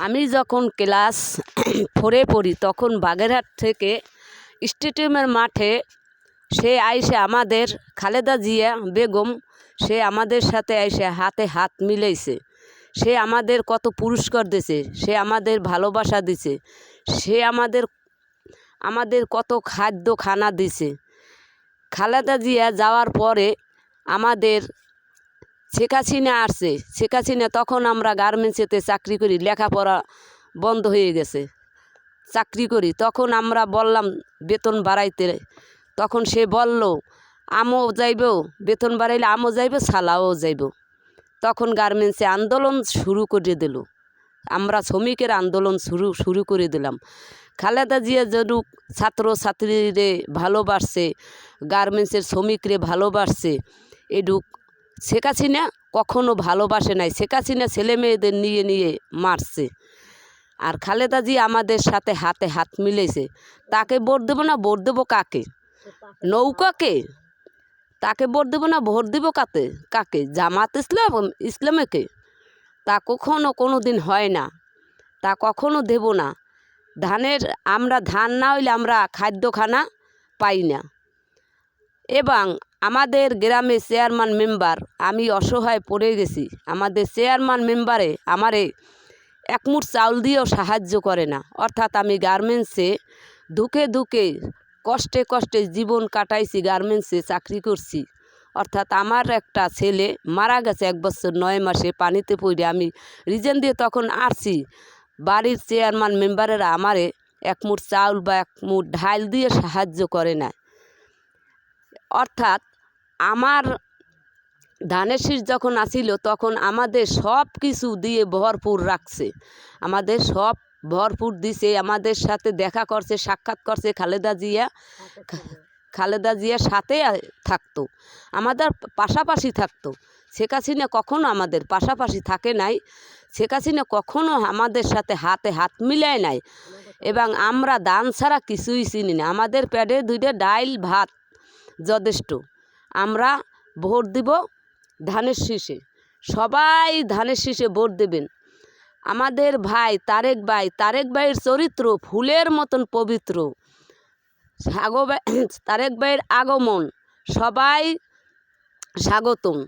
আমি যখন ক্লাস 4-এ পড়ি তখন বাগেরহাট থেকে স্টেডিয়ামের মাঠে সে আইসে আমাদের খালেদা জিয়া বেগম সে আমাদের সাথে আইসে হাতে হাত মিলাইছে। সে আমাদের কত পুরস্কার দিছে, সে আমাদের ভালোবাসা দিছে, সে আমাদের কত খাদ্য খানা দিছে। খালেদা জিয়া যাওয়ার পরে আমাদের শেখ হাসিনা আসছে। শেখ হাসিনা তখন আমরা গার্মেন্টসেতে চাকরি করি, লেখাপড়া বন্ধ হয়ে গেছে, চাকরি করি। তখন আমরা বললাম বেতন বাড়াইতে, তখন সে বলল আমও যাইব, বেতন বাড়াইলে আমও যাইব, সালাও যাইব। তখন গার্মেন্টসে আন্দোলন শুরু করে দিল, আমরা শ্রমিকের আন্দোলন শুরু করে দিলাম। খালেদা জিয়া যেরূপ ছাত্র ছাত্রীরে ভালোবাসছে, গার্মেন্টসের শ্রমিকরে ভালোবাসছে, এডুক শেখ হাসিনা কখনো ভালোবাসে নাই। শেখ হাসিনা ছেলে মেয়েদের নিয়ে নিয়ে মারছে। আর খালেদা জি আমাদের সাথে হাতে হাত মিলেছে। তাকে ভোট দেবো না, ভোট দেবো কাকে? নৌকাকে? তাকে ভোট দেবো না, ভোট দেবো কাকে? জামাত ইসলামকে? তা কখনো কোনো দিন হয় না, তা কখনো দেব না। আমরা ধান না হইলে আমরা খাদ্য খানা পাই না। এবং আমাদের গ্রামে চেয়ারম্যান মেম্বার, আমি অসহায় পড়ে গেছি, আমাদের চেয়ারম্যান মেম্বারে আমারে এক মুঠ চাউল দিয়েও সাহায্য করে না। অর্থাৎ আমি গার্মেন্টসে দুঃখে দুঃখে কষ্টে কষ্টে জীবন কাটাইছি, গার্মেন্টসে চাকরি করছি। অর্থাৎ আমার একটা ছেলে মারা গেছে 1 বছর 9 মাসে পানিতে পড়ে। আমি রিজেন দিয়ে তখন আসছি, বাড়ির চেয়ারম্যান মেম্বারেরা আমারে এক মুঠ চাউল বা এক মুঠ ঢাল দিয়ে সাহায্য করে না। অর্থাৎ আমার ধানের শীষ যখন আসিল তখন আমাদের সব কিছু দিয়ে ভরপুর রাখছে, আমাদের সব ভরপুর দিছে। আমাদের সাথে দেখা করছে, সাক্ষাৎ করছে। খালেদা জিয়ার সাথে থাকতো, আমাদের পাশাপাশি থাকতো। শেখ হাসিনা কখনো আমাদের পাশাপাশি থাকে নাই। শেখ হাসিনা কখনো আমাদের সাথে হাতে হাত মিলায় নাই। এবং আমরা দান ছাড়া কিছুই চিনি না। আমাদের পেটে 2টা ডাইল ভাত যথেষ্ট। আমরা ভোট দিব ধানের শীষে, সবাই ধানের শীষে ভোট দেবেন। আমাদের তারেক ভাইয়ের চরিত্র ফুলের মতন পবিত্র। তারেক ভাইয়ের আগমন সবাই স্বাগতম।